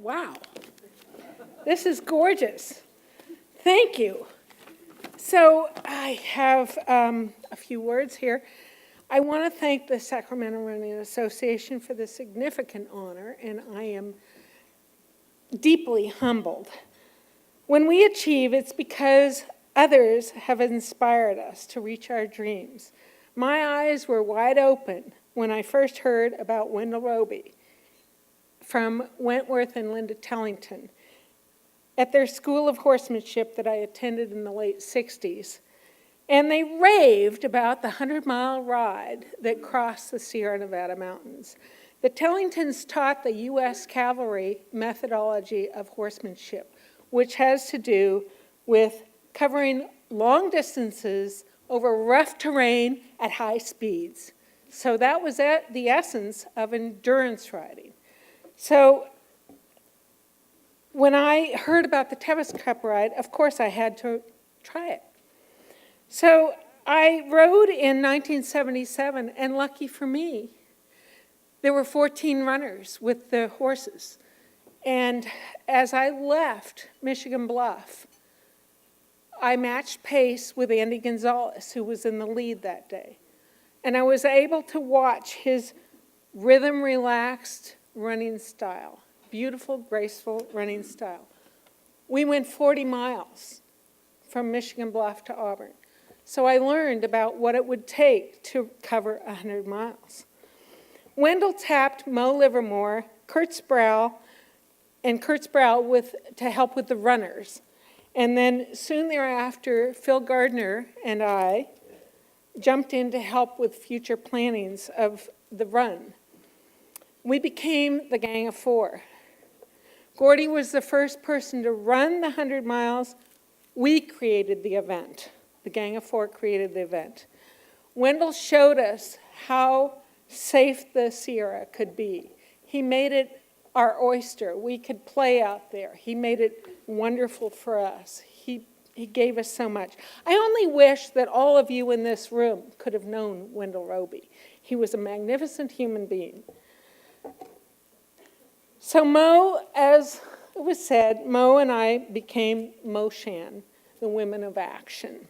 Wow. This is gorgeous. Thank you. So I have a few words here. I want to thank the Sacramento Running Association for the significant honor, and I am deeply humbled. When we achieve, it's because others have inspired us to reach our dreams. My eyes were wide open when I first heard about Wendell Roby from Wentworth and Linda Tellington at their School of Horsemanship that I attended in the late 60s. And they raved about the 100-mile ride that crossed the Sierra Nevada mountains. The Tellingtons taught the U.S. Cavalry methodology of horsemanship, which has to do with covering long distances over rough terrain at high speeds. So that was the essence of endurance riding. So when I heard about the Tevis Cup ride, of course I had to try it. So I rode in 1977, and lucky for me, there were 14 runners with the horses. And as I left Michigan Bluff, I matched pace with Andy Gonzalez, who was in the lead that day. And I was able to watch his rhythm-relaxed running style, beautiful, graceful running style. We went 40 miles from Michigan Bluff to Auburn. So I learned about what it would take to cover 100 miles. Wendell tapped Mo Livermore, Kurt Sproul to help with the runners. And then soon thereafter, Phil Gardner and I jumped in to help with future plannings of the run. We became the Gang of Four. Gordy was the first person to run the 100 miles. We created the event. The Gang of Four created the event. Wendell showed us how safe the Sierra could be. He made it our oyster. We could play out there. He made it wonderful for us. He gave us so much. I only wish that all of you in this room could have known Wendell Roby. He was a magnificent human being. So Mo, as it was said, Mo and I became Mo-Shan, the Women of Action.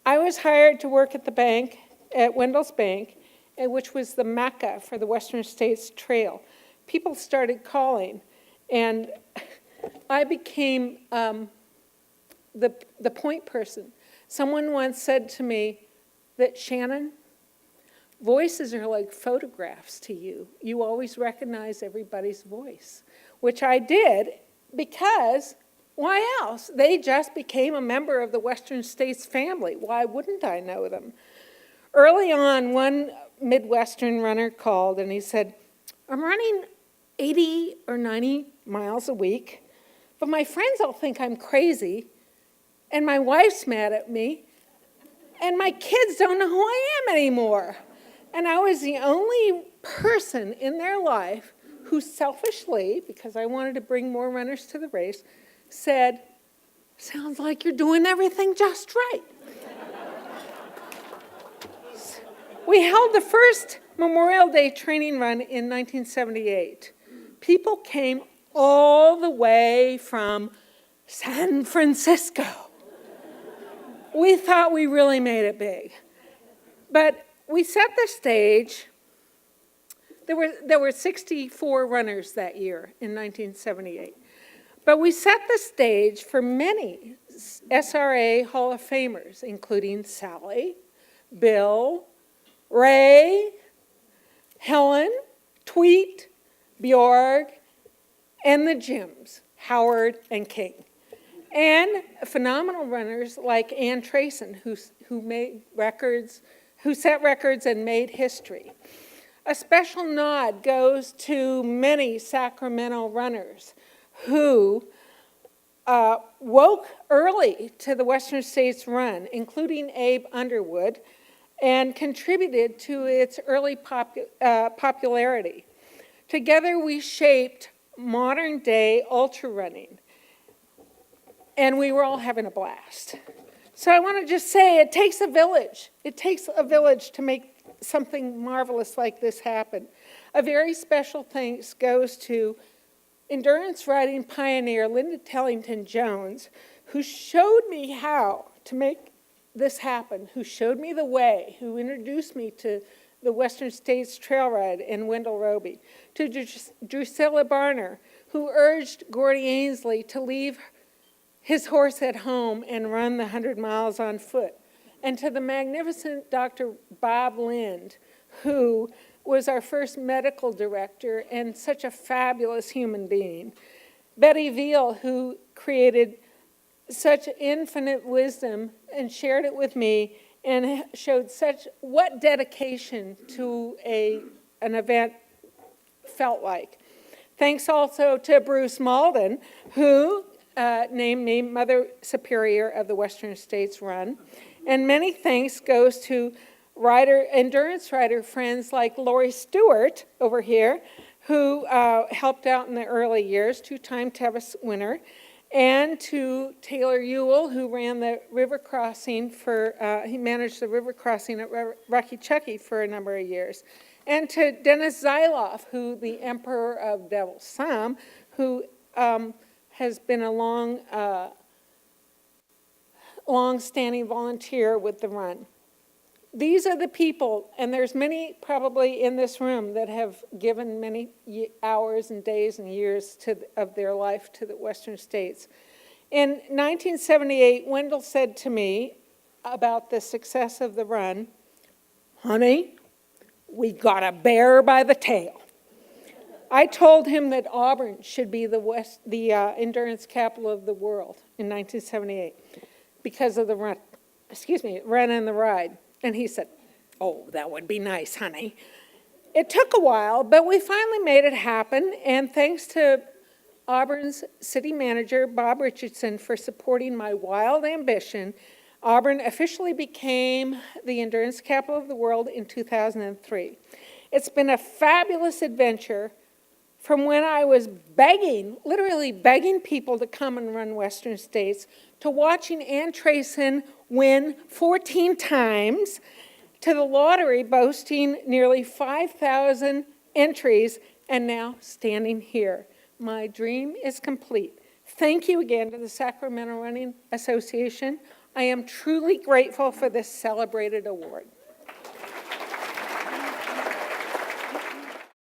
I was hired to work at the bank, at Wendell's Bank, which was the Mecca for the Western States Trail. People started calling, and I became the point person. Someone once said to me that, Shannon, voices are like photographs to you. You always recognize everybody's voice, which I did because why else? They just became a member of the Western States family. Why wouldn't I know them? Early on, one Midwestern runner called and he said, I'm running 80 or 90 miles a week, but my friends all think I'm crazy, and my wife's mad at me, and my kids don't know who I am anymore. And I was the only person in their life who selfishly, because I wanted to bring more runners to the race, said, sounds like you're doing everything just right. We held the first Memorial Day training run in 1978. People came all the way from San Francisco. We thought we really made it big. But we set the stage. There were 64 runners that year in 1978. But we set the stage for many SRA Hall of Famers, including Sally, Bill, Ray, Helen, Tweet, Bjorg, and the Jims, Howard and King. And phenomenal runners like Ann Trayson, who set records and made history. A special nod goes to many Sacramento runners who woke early to the Western States run, including Abe Underwood, and contributed to its early popularity. Together we shaped modern-day ultra running, and we were all having a blast. So I want to just say it takes a village. It takes a village to make something marvelous like this happen. A very special thanks goes to endurance riding pioneer Linda Tellington Jones, who showed me how to make this happen, who showed me the way, who introduced me to the Western States Trail Ride in Wendell Roby, to Drusilla Barner, who urged Gordy Ainsley to leave his horse at home and run the 100 miles on foot, and to the magnificent Dr. Bob Lind, who was our first medical director and such a fabulous human being. Betty Weil, who created such infinite wisdom and shared it with me and showed what dedication to an event felt like. Thanks also to Bruce Malden, who named me Mother Superior of the Western States Run. And many thanks goes to endurance rider friends like Lori Stewart over here, who helped out in the early years, two-time Tevis winner, and to Taylor Ewell, who ran the river crossing he managed the river crossing at Rocky Chucky for a number of years. And to Dennis Zyloff, who the Emperor of Devil Sam, who has been a long-standing volunteer with the run. These are the people, and there's many probably in this room that have given many hours and days and years of their life to the Western States. In 1978, Wendell said to me about the success of the run, "Honey, we got a bear by the tail." I told him that Auburn should be the endurance capital of the world in 1978 because of the run and the ride. And he said, "Oh, that would be nice, honey." It took a while, but we finally made it happen, and thanks to Auburn's city manager, Bob Richardson, for supporting my wild ambition, Auburn officially became the endurance capital of the world in 2003. It's been a fabulous adventure from when I was literally begging people to come and run Western States, to watching Ann Trayson win 14 times, to the lottery boasting nearly 5,000 entries, and now standing here. My dream is complete. Thank you again to the Sacramento Running Association. I am truly grateful for this celebrated award.